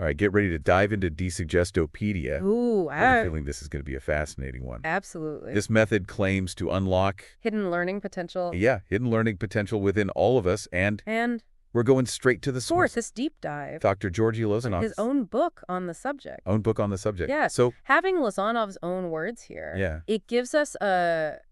All right, get ready to dive into Suggestopedia. Ooh, I have a feeling this is going to be a fascinating one. absolutely. This method claims to unlock, Hidden learning potential. hidden learning potential within all of us, and And we're going straight to the for source. this deep dive, Dr. Georgi Lozanov. his own book on the subject. Own book on the subject. Yeah, So, having Lozanov's own words here, yeah, it gives us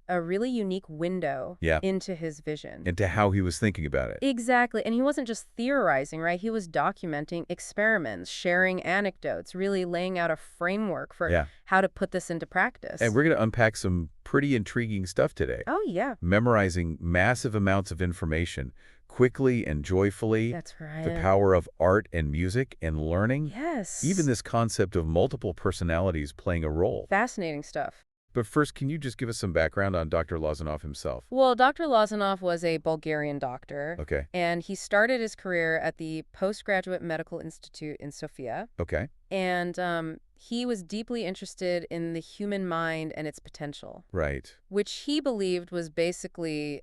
a really unique window yeah, into his vision. into how he was thinking about it. Exactly. And he wasn't just theorizing, right? He was documenting experiments, sharing anecdotes, really laying out a framework for Yeah. how to put this into practice. And we're going to unpack some pretty intriguing stuff today. Oh, yeah. Memorizing massive amounts of information quickly and joyfully. That's right. The power of art and music and learning. Yes. Even this concept of multiple personalities playing a role. Fascinating stuff. But first, can you just give us some background on Dr. Lozanov himself? Well, Dr. Lozanov was a Bulgarian doctor. Okay. And he started his career at the Postgraduate Medical Institute in Sofia. Okay. And he was deeply interested in the human mind and its potential, Right. which he believed was basically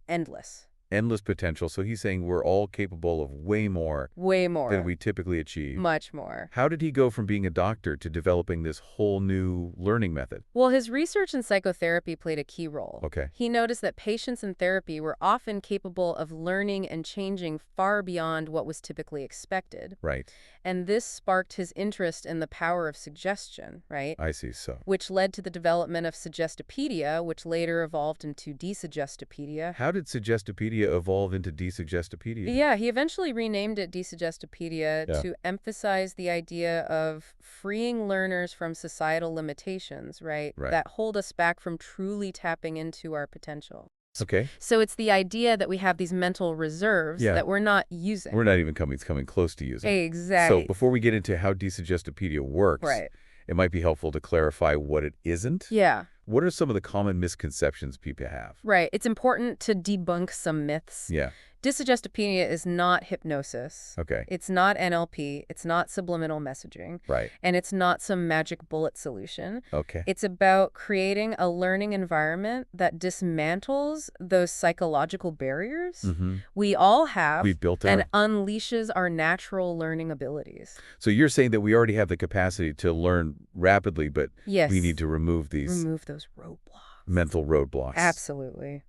endless. Endless potential. So he's saying we're all capable of way more Way more. than we typically achieve. Much more. How did he go from being a doctor to developing this whole new learning method? Well, his research in psychotherapy played a key role. Okay. He noticed that patients in therapy were often capable of learning and changing far beyond what was typically expected. Right. And this sparked his interest in the power of suggestion, right? I see. So Which led to the development of Suggestopedia, which later evolved into Suggestopedia. how did Suggestopedia evolve into Suggestopedia? Yeah, he eventually renamed it Suggestopedia Yeah. to emphasize the idea of freeing learners from societal limitations, right? Right. That hold us back from truly tapping into our potential. Okay. So it's the idea that we have these mental reserves Yeah. that we're not using. We're not even coming close to using. Exactly. So before we get into how Suggestopedia works, Right. it might be helpful to clarify what it isn't. Yeah. What are some of the common misconceptions people have? Right. It's important to debunk some myths. Yeah. Suggestopedia is not hypnosis. Okay. It's not NLP. It's not subliminal messaging. Right. And it's not some magic bullet solution. Okay. It's about creating a learning environment that dismantles those psychological barriers we all have We've built and our... unleashes our natural learning abilities. So you're saying that we already have the capacity to learn rapidly, but Yes. we need to remove these remove those roadblocks. mental roadblocks. Absolutely.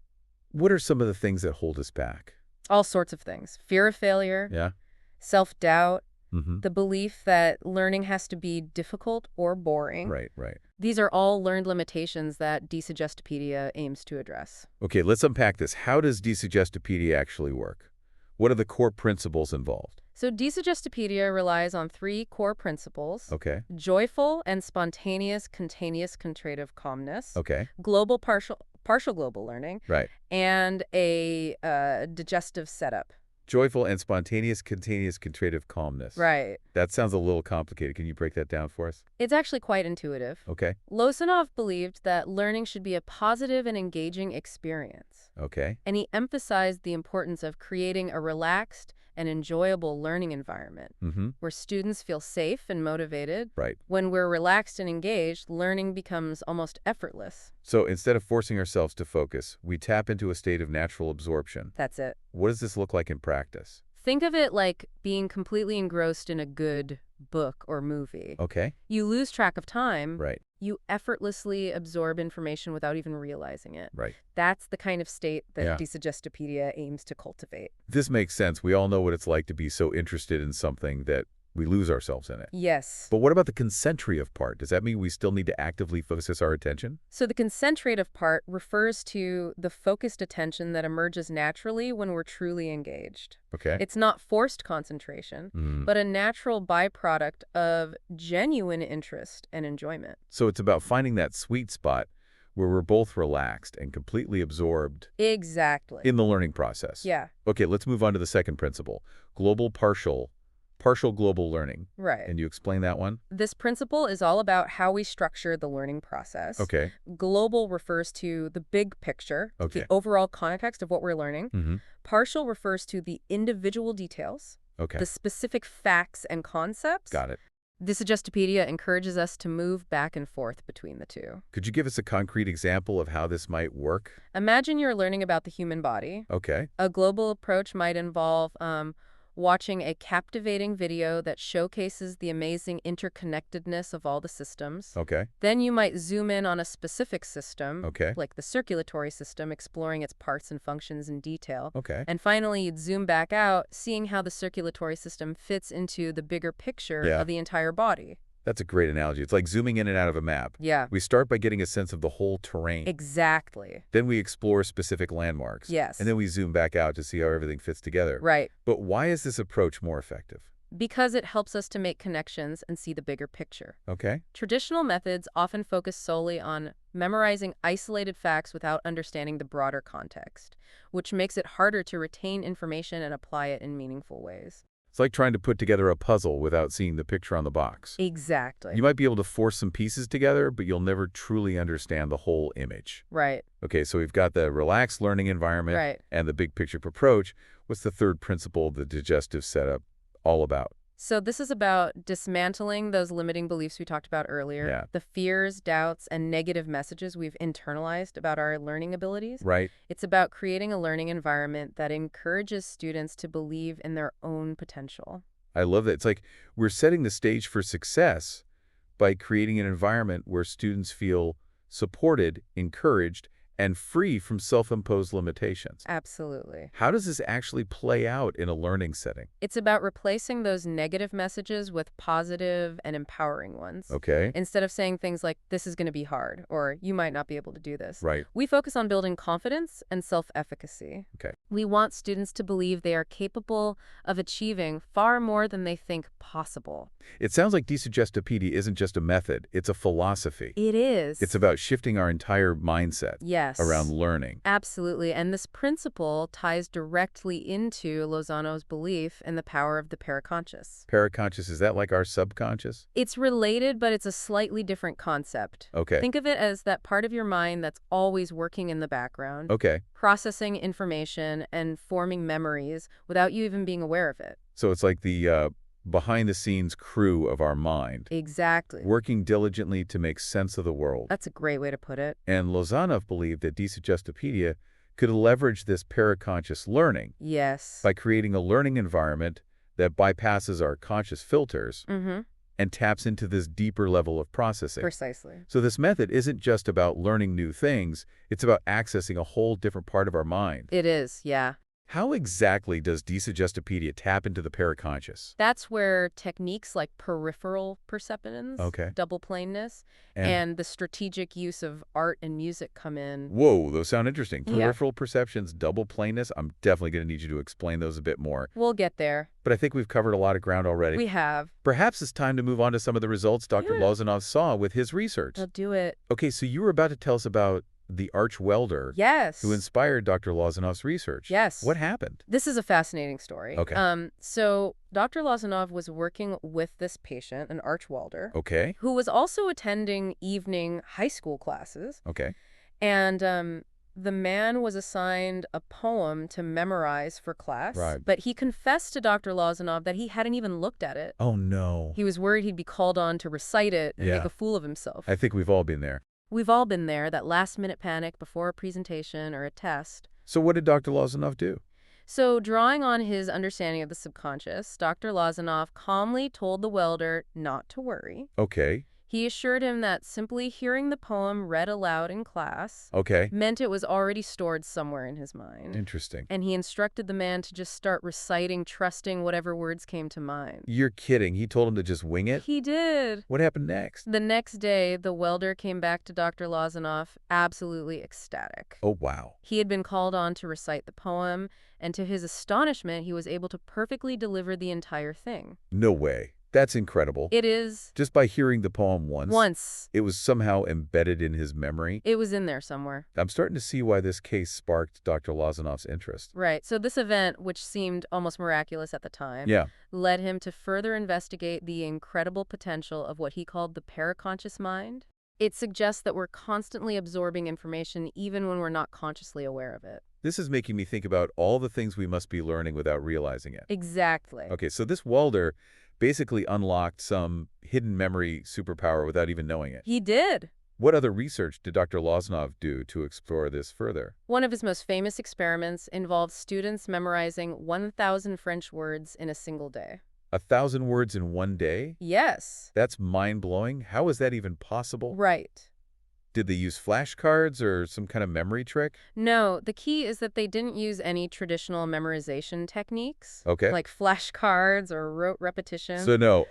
What are some of the things that hold us back? All sorts of things. Fear of failure, Yeah. self-doubt, Mm-hmm. the belief that learning has to be difficult or boring. Right, right. These are all learned limitations that Suggestopedia aims to address. Okay, let's unpack this. How does Suggestopedia actually work? What are the core principles involved? So Suggestopedia relies on 3 core principles: Okay. joyful and spontaneous continuous concentrative calmness, Okay. global partial global learning, Right. and a digestive setup. Joyful and spontaneous continuous concentrative calmness. Right. That sounds a little complicated. Can you break that down for us? It's actually quite intuitive. Okay. Lozanov believed that learning should be a positive and engaging experience. Okay. And he emphasized the importance of creating a relaxed and enjoyable learning environment Mm-hmm. where students feel safe and motivated. Right. When we're relaxed and engaged, learning becomes almost effortless. So instead of forcing ourselves to focus, we tap into a state of natural absorption. That's it. What does this look like in practice? Think of it like being completely engrossed in a good book or movie. Okay. You lose track of time. Right. You effortlessly absorb information without even realizing it. Right. That's the kind of state that Yeah. Suggestopedia aims to cultivate. This makes sense. We all know what it's like to be so interested in something that we lose ourselves in it. Yes. But what about the concentrative part? Does that mean we still need to actively focus our attention? So the concentrative part refers to the focused attention that emerges naturally when we're truly engaged. Okay. It's not forced concentration, but a natural byproduct of genuine interest and enjoyment. So it's about finding that sweet spot where we're both relaxed and completely absorbed Exactly. in the learning process. Yeah, Okay, let's move on to the second principle, global partial global learning. right. Can you explain that one? This principle is all about how we structure the learning process. Okay. Global refers to the big picture, Okay. the overall context of what we're learning. Mm-hmm. Partial refers to the individual details, Okay. the specific facts and concepts. Got it. Suggestopedia encourages us to move back and forth between the two. Could you give us a concrete example of how this might work? Imagine you're learning about the human body. Okay. A global approach might involve watching a captivating video that showcases the amazing interconnectedness of all the systems. Okay. Then you might zoom in on a specific system, Okay. like the circulatory system, exploring its parts and functions in detail. Okay. And finally, you'd zoom back out, seeing how the circulatory system fits into the bigger picture Yeah. of the entire body. That's a great analogy. It's like zooming in and out of a map. Yeah, We start by getting a sense of the whole terrain. exactly. Then we explore specific landmarks. Yes. And then we zoom back out to see how everything fits together. Right. But why is this approach more effective? Because it helps us to make connections and see the bigger picture. Okay. Traditional methods often focus solely on memorizing isolated facts without understanding the broader context, which makes it harder to retain information and apply it in meaningful ways. It's like trying to put together a puzzle without seeing the picture on the box. Exactly. You might be able to force some pieces together, but you'll never truly understand the whole image. Right. Okay, so we've got the relaxed learning environment Right. and the big picture approach. What's the third principle of the digestive setup all about? So this is about dismantling those limiting beliefs we talked about earlier, Yeah. the fears, doubts, and negative messages we've internalized about our learning abilities. Right? It's about creating a learning environment that encourages students to believe in their own potential. I love that. It's like we're setting the stage for success by creating an environment where students feel supported, encouraged, and free from self-imposed limitations. Absolutely. How does this actually play out in a learning setting? It's about replacing those negative messages with positive and empowering ones. Okay. Instead of saying things like, this is going to be hard, or you might not be able to do this. Right. We focus on building confidence and self-efficacy. Okay. We want students to believe they are capable of achieving far more than they think possible. It sounds like Desuggestopedia isn't just a method, it's a philosophy. It is. It's about shifting our entire mindset Yes. around learning. Absolutely. And this principle ties directly into Lozano's belief in the power of the paraconscious. Paraconscious, is that like our subconscious? It's related, but it's a slightly different concept. Okay. Think of it as that part of your mind that's always working in the background, Okay. processing information and forming memories without you even being aware of it. So it's like the behind-the-scenes crew of our mind, Exactly. working diligently to make sense of the world. That's a great way to put it. And Lozanov believed that Desuggestopedia could leverage this paraconscious learning Yes. by creating a learning environment that bypasses our conscious filters Mm-hmm. and taps into this deeper level of processing. Precisely. So this method isn't just about learning new things, it's about accessing a whole different part of our mind. It is, yeah. How exactly does Desuggestopedia tap into the paraconscious? That's where techniques like peripheral perceptions, Okay. double plainness, and the strategic use of art and music come in. Whoa, those sound interesting. Yeah. Peripheral perceptions, double plainness. I'm definitely going to need you to explain those a bit more. We'll get there. But I think we've covered a lot of ground already. We have. Perhaps it's time to move on to some of the results Dr. Yeah. Lozanov saw with his research. We'll do it. Okay, so you were about to tell us about the arch welder Yes. who inspired Dr. Lozanov's research. Yes. What happened? This is a fascinating story. Okay. So Dr. Lozanov was working with this patient, an arch welder, Okay. who was also attending evening high school classes. Okay. And the man was assigned a poem to memorize for class. Right. But he confessed to Dr. Lozanov that he hadn't even looked at it. Oh, no. He was worried he'd be called on to recite it and Yeah. make a fool of himself. I think we've all been there. We've all been there, that last-minute panic before a presentation or a test. So what did Dr. Lozanov do? So, drawing on his understanding of the subconscious, Dr. Lozanov calmly told the welder not to worry. Okay. He assured him that simply hearing the poem read aloud in class Okay. meant it was already stored somewhere in his mind. Interesting. And he instructed the man to just start reciting, trusting whatever words came to mind. You're kidding. He told him to just wing it? He did. What happened next? The next day, the welder came back to Dr. Lozanov absolutely ecstatic. Oh, wow. He had been called on to recite the poem, and to his astonishment, he was able to perfectly deliver the entire thing. No way. That's incredible. It is. Just by hearing the poem once, Once. it was somehow embedded in his memory. It was in there somewhere. I'm starting to see why this case sparked Dr. Lozanov's interest. Right. So this event, which seemed almost miraculous at the time, Yeah. led him to further investigate the incredible potential of what he called the paraconscious mind. It suggests that we're constantly absorbing information even when we're not consciously aware of it. This is making me think about all the things we must be learning without realizing it. Exactly. Okay, so this welder basically unlocked some hidden memory superpower without even knowing it. He did. What other research did Dr. Lozanov do to explore this further? One of his most famous experiments involved students memorizing 1,000 French words in a single day. 1,000 words in one day? Yes. That's mind-blowing. How is that even possible? Right. Did they use flashcards or some kind of memory trick? No, the key is that they didn't use any traditional memorization techniques, Okay. like flashcards or rote repetition. So no,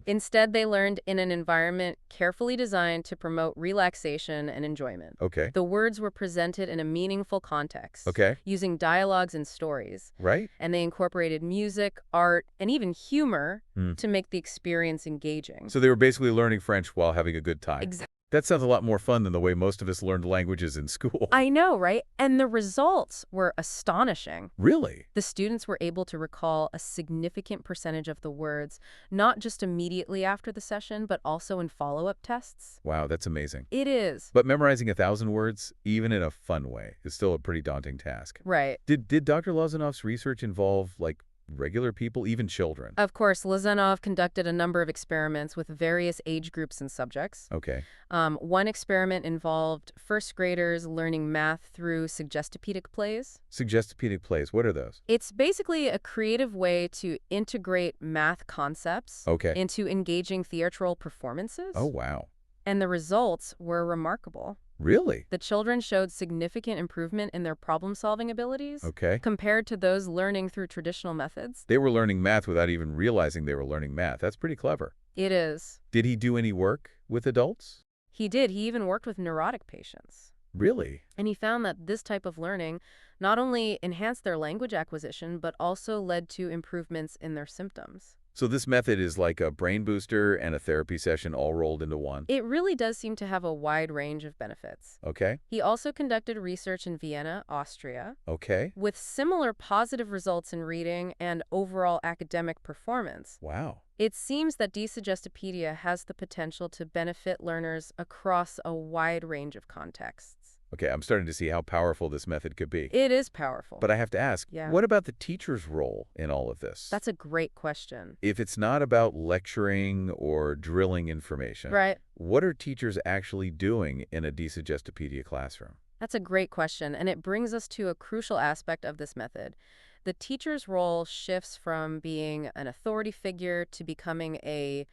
Instead, they learned in an environment carefully designed to promote relaxation and enjoyment. okay. The words were presented in a meaningful context, Okay. using dialogues and stories, Right? and they incorporated music, art, and even humor Hmm. to make the experience engaging. So they were basically learning French while having a good time. Exactly. That sounds a lot more fun than the way most of us learned languages in school. I know, right? And the results were astonishing. Really? The students were able to recall a significant percentage of the words, not just immediately after the session, but also in follow-up tests. Wow, that's amazing. It is. But memorizing 1,000 words, even in a fun way, is still a pretty daunting task. Right. Did Dr. Lozanov's research involve, like, regular people, even children? Of course, Lozanov conducted a number of experiments with various age groups and subjects. Okay. One experiment involved first graders learning math through suggestopedic plays. Suggestopedic plays, what are those? It's basically a creative way to integrate math concepts Okay. into engaging theatrical performances. Oh, wow. And the results were remarkable. Really? The children showed significant improvement in their problem-solving abilities Okay. compared to those learning through traditional methods. They were learning math without even realizing they were learning math. That's pretty clever. It is. Did he do any work with adults? He did. He even worked with neurotic patients. Really? And he found that this type of learning not only enhanced their language acquisition, but also led to improvements in their symptoms. So this method is like a brain booster and a therapy session all rolled into one? It really does seem to have a wide range of benefits. Okay. He also conducted research in Vienna, Austria, Okay. with similar positive results in reading and overall academic performance. Wow. It seems that Suggestopedia has the potential to benefit learners across a wide range of contexts. Okay, I'm starting to see how powerful this method could be. It is powerful. But I have to ask, Yeah. what about the teacher's role in all of this? That's a great question. If it's not about lecturing or drilling information, Right. what are teachers actually doing in a Suggestopedia classroom? That's a great question, and it brings us to a crucial aspect of this method. The teacher's role shifts from being an authority figure to becoming a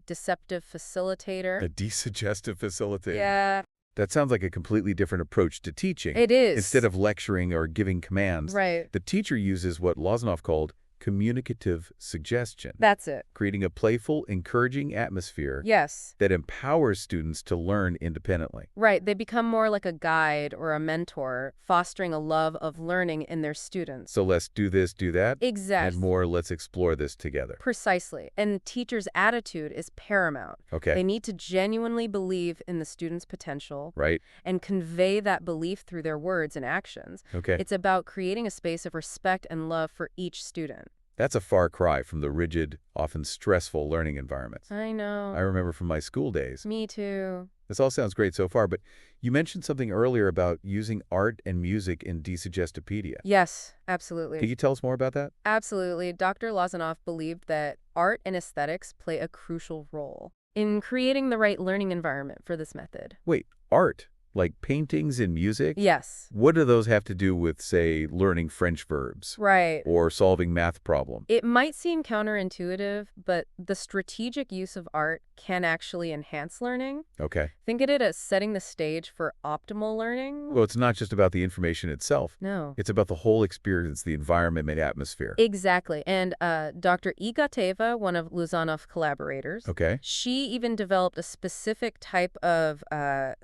deceptive facilitator. A desuggestive facilitator? Yeah, That sounds like a completely different approach to teaching. it is. Instead of lecturing or giving commands, Right. the teacher uses what Lozanov called communicative suggestion, That's it. creating a playful, encouraging atmosphere Yes. that empowers students to learn independently. Right. They become more like a guide or a mentor, fostering a love of learning in their students. So let's do this, do that, Exactly. and more, let's explore this together. Precisely. And teachers' attitude is paramount. Okay, They need to genuinely believe in the student's potential right? and convey that belief through their words and actions. Okay. It's about creating a space of respect and love for each student. That's a far cry from the rigid, often stressful learning environments I know. I remember from my school days. Me too. This all sounds great so far, but you mentioned something earlier about using art and music in Suggestopedia. Yes, absolutely. Can you tell us more about that? Absolutely. Dr. Lozanov believed that art and aesthetics play a crucial role in creating the right learning environment for this method. Wait, art? Like paintings and music? Yes. What do those have to do with, say, learning French verbs Right. or solving math problems? It might seem counterintuitive, but the strategic use of art can actually enhance learning. Okay. Think of it as setting the stage for optimal learning. Well, it's not just about the information itself. No. It's about the whole experience, the environment and atmosphere. Exactly. And Dr. Igateva, one of Lozanoff's collaborators, Okay. she even developed a specific type of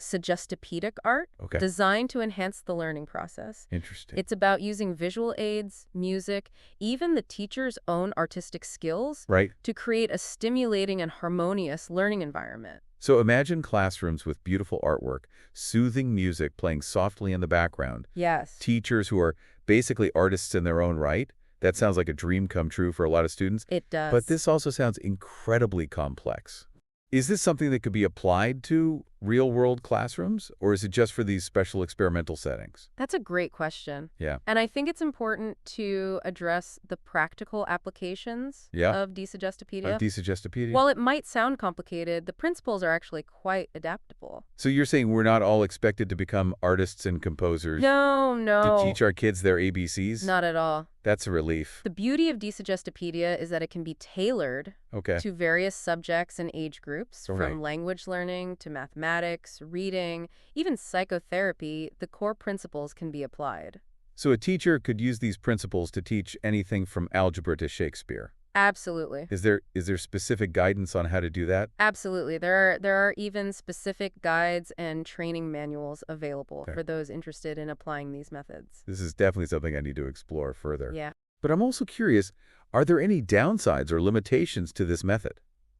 suggestopedic art Okay. designed to enhance the learning process. Interesting. It's about using visual aids, music, even the teacher's own artistic skills Right. to create a stimulating and harmonious learning environment. So imagine classrooms with beautiful artwork, soothing music playing softly in the background, Yes. teachers who are basically artists in their own right. That sounds like a dream come true for a lot of students. It does. But this also sounds incredibly complex. Is this something that could be applied to real-world classrooms, or is it just for these special experimental settings? That's a great question. Yeah. And I think it's important to address the practical applications Yeah. of Desuggestopedia. Desuggestopedia? While it might sound complicated, the principles are actually quite adaptable. So you're saying we're not all expected to become artists and composers No, to no, teach our kids their ABCs? not at all. That's a relief. The beauty of Desuggestopedia is that it can be tailored Okay. to various subjects and age groups, Right. from language learning to mathematics, reading, even psychotherapy. The core principles can be applied. So a teacher could use these principles to teach anything from algebra to Shakespeare. Absolutely. Is there specific guidance on how to do that? Absolutely. There are even specific guides and training manuals available Okay. for those interested in applying these methods. This is definitely something I need to explore further. Yeah. But I'm also curious, are there any downsides or limitations to this method?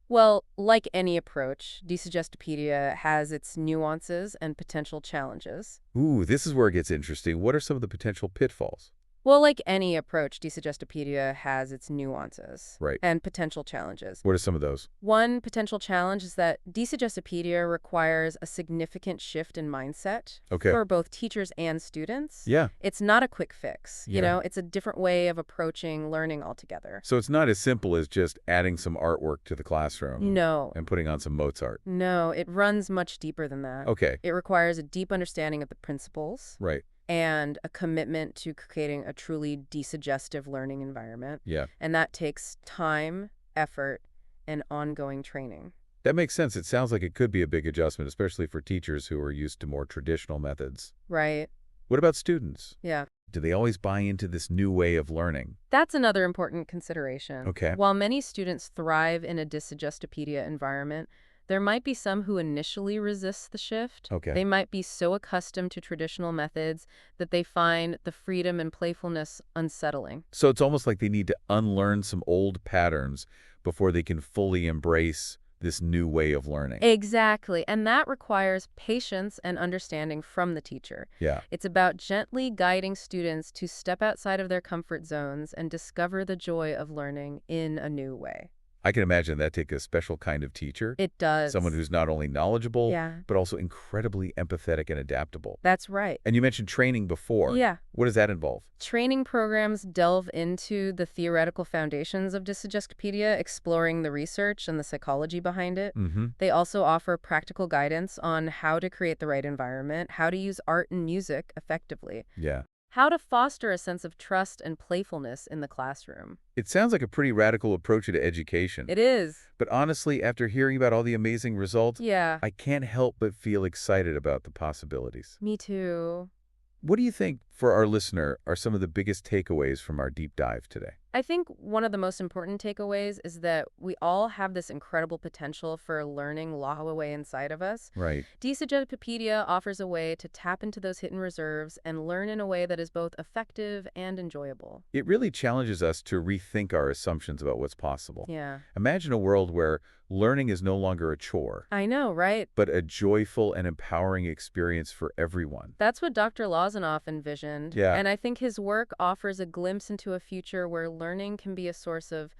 Well, like any approach, Desuggestopedia has its nuances and potential challenges. Ooh, this is where it gets interesting. What are some of the potential pitfalls? Well, like any approach, Desuggestopedia has its nuances Right. and potential challenges. What are some of those? One potential challenge is that Desuggestopedia requires a significant shift in mindset Okay. for both teachers and students. Yeah. It's not a quick fix. Yeah. It's a different way of approaching learning altogether. So it's not as simple as just adding some artwork to the classroom No, and putting on some Mozart. no, it runs much deeper than that. Okay. It requires a deep understanding of the principles Right. and a commitment to creating a truly desuggestive learning environment. Yeah. And that takes time, effort, and ongoing training. That makes sense. It sounds like it could be a big adjustment, especially for teachers who are used to more traditional methods. Right. What about students? Yeah. Do they always buy into this new way of learning? That's another important consideration. Okay. While many students thrive in a Desuggestopedia environment, there might be some who initially resist the shift. Okay. They might be so accustomed to traditional methods that they find the freedom and playfulness unsettling. So it's almost like they need to unlearn some old patterns before they can fully embrace this new way of learning. Exactly. And that requires patience and understanding from the teacher. Yeah. It's about gently guiding students to step outside of their comfort zones and discover the joy of learning in a new way. I can imagine that takes a special kind of teacher. It does. Someone who's not only knowledgeable, Yeah. but also incredibly empathetic and adaptable. That's right. And you mentioned training before. Yeah. What does that involve? Training programs delve into the theoretical foundations of Desuggestopedia, exploring the research and the psychology behind it. Mm-hmm. They also offer practical guidance on how to create the right environment, how to use art and music effectively, Yeah. how to foster a sense of trust and playfulness in the classroom. It sounds like a pretty radical approach to education. It is. But honestly, after hearing about all the amazing results, Yeah. I can't help but feel excited about the possibilities. Me too. What do you think, for our listener, are some of the biggest takeaways from our deep dive today? I think one of the most important takeaways is that we all have this incredible potential for learning locked away inside of us. Right. Desuggestopedia offers a way to tap into those hidden reserves and learn in a way that is both effective and enjoyable. It really challenges us to rethink our assumptions about what's possible. Yeah. Imagine a world where learning is no longer a chore, I know, right? but a joyful and empowering experience for everyone. That's what Dr. Lozanov envisioned. Yeah. And I think his work offers a glimpse into a future where learning can be a source of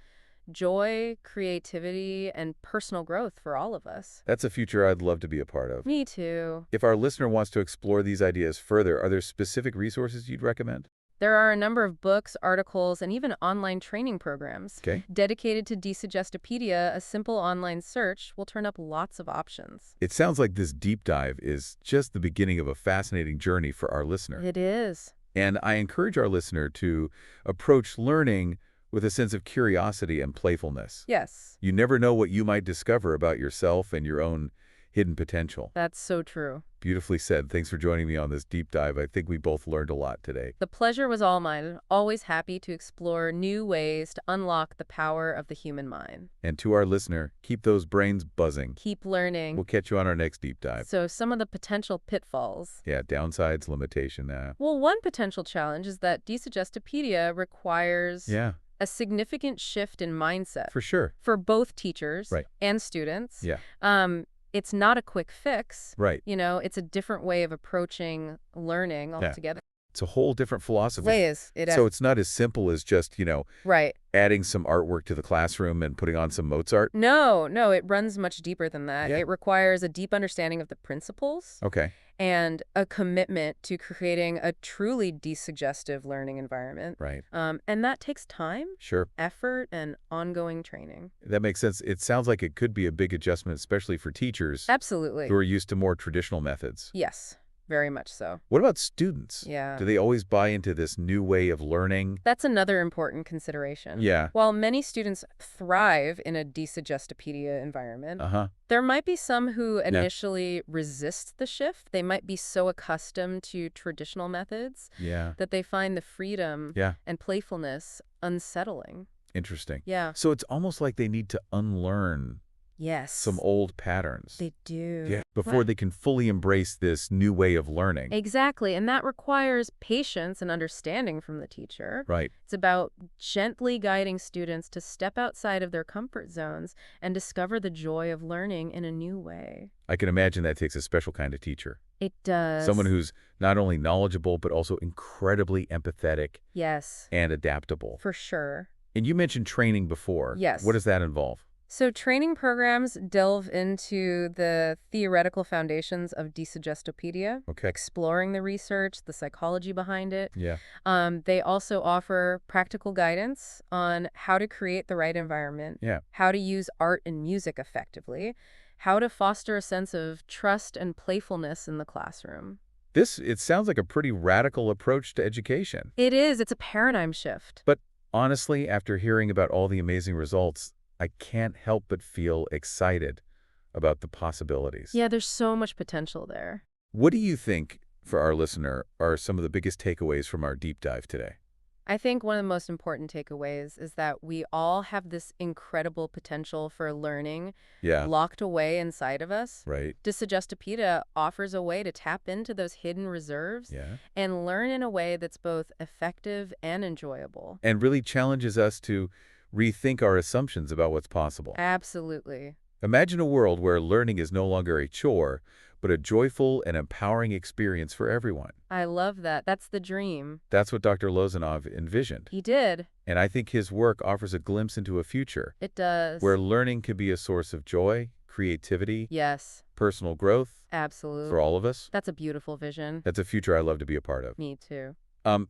joy, creativity, and personal growth for all of us. That's a future I'd love to be a part of. Me too. If our listener wants to explore these ideas further, are there specific resources you'd recommend? There are a number of books, articles, and even online training programs. Okay. Dedicated to Desuggestopedia, a simple online search will turn up lots of options. It sounds like this deep dive is just the beginning of a fascinating journey for our listener. It is. And I encourage our listener to approach learning with a sense of curiosity and playfulness. Yes, You never know what you might discover about yourself and your own hidden potential. that's so true. Beautifully said. Thanks for joining me on this deep dive. I think we both learned a lot today. The pleasure was all mine. Always happy to explore new ways to unlock the power of the human mind. And to our listener, keep those brains buzzing. Keep learning. We'll catch you on our next deep dive. So some of the potential pitfalls. Yeah, downsides, limitation. Well, one potential challenge is that Desuggestopedia requires Yeah, a significant shift in mindset for sure. for both teachers Right. and students. Yeah, It's not a quick fix. right. It's a different way of approaching learning Yeah. altogether. It's a whole different philosophy. Ways. So it's not as simple as just, Right. adding some artwork to the classroom and putting on some Mozart. No, no, it runs much deeper than that. Yeah. It requires a deep understanding of the principles Okay. and a commitment to creating a truly desuggestive learning environment. Right. And that takes time, Sure. effort, and ongoing training. That makes sense. It sounds like it could be a big adjustment, especially for teachers Absolutely. who are used to more traditional methods. Yes, very much so. What about students? Yeah. Do they always buy into this new way of learning? That's another important consideration. Yeah. While many students thrive in a desuggestopedia environment, Uh-huh. there might be some who initially resist the shift. They might be so accustomed to traditional methods Yeah. that they find the freedom Yeah. and playfulness unsettling. Interesting. Yeah. So it's almost like they need to unlearn Yes. some old patterns. They do. Yeah. Before they can fully embrace this new way of learning. Exactly. And that requires patience and understanding from the teacher. Right. It's about gently guiding students to step outside of their comfort zones and discover the joy of learning in a new way. I can imagine that takes a special kind of teacher. It does. Someone who's not only knowledgeable, but also incredibly empathetic Yes, and adaptable. for sure. And you mentioned training before. Yes. What does that involve? So training programs delve into the theoretical foundations of desuggestopedia, Okay. exploring the research, the psychology behind it. Yeah. They also offer practical guidance on how to create the right environment, Yeah. how to use art and music effectively, how to foster a sense of trust and playfulness in the classroom. It sounds like a pretty radical approach to education. It is. It's a paradigm shift. But honestly, after hearing about all the amazing results, I can't help but feel excited about the possibilities. Yeah, there's so much potential there. What do you think, for our listener, are some of the biggest takeaways from our deep dive today? I think one of the most important takeaways is that we all have this incredible potential for learning Yeah. locked away inside of us. Right. Desuggestopedia offers a way to tap into those hidden reserves Yeah. and learn in a way that's both effective and enjoyable. And really challenges us to rethink our assumptions about what's possible. Absolutely. Imagine a world where learning is no longer a chore, but a joyful and empowering experience for everyone. I love that. That's the dream. That's what Dr. Lozanov envisioned. He did. And I think his work offers a glimpse into a future It does. where learning can be a source of joy, creativity, Yes, personal growth absolutely. for all of us. That's a beautiful vision. That's a future I love to be a part of. Me too.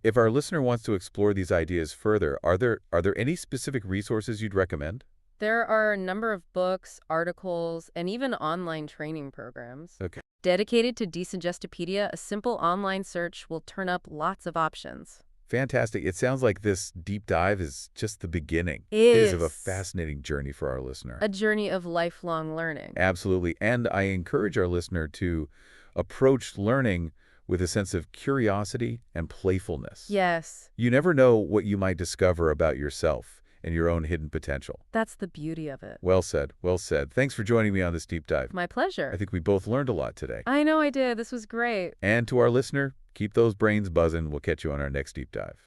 If our listener wants to explore these ideas further, are there any specific resources you'd recommend? There are a number of books, articles, and even online training programs. Okay. Dedicated to Desuggestopedia, a simple online search will turn up lots of options. Fantastic. It sounds like this deep dive is just the beginning. It It is of a is. fascinating journey for our listener. A journey of lifelong learning. Absolutely. And I encourage our listener to approach learning with a sense of curiosity and playfulness. Yes, You never know what you might discover about yourself and your own hidden potential. that's the beauty of it. Well said. Well said. Thanks for joining me on this deep dive. My pleasure. I think we both learned a lot today. I know I did. This was great. And to our listener, keep those brains buzzing. We'll catch you on our next deep dive.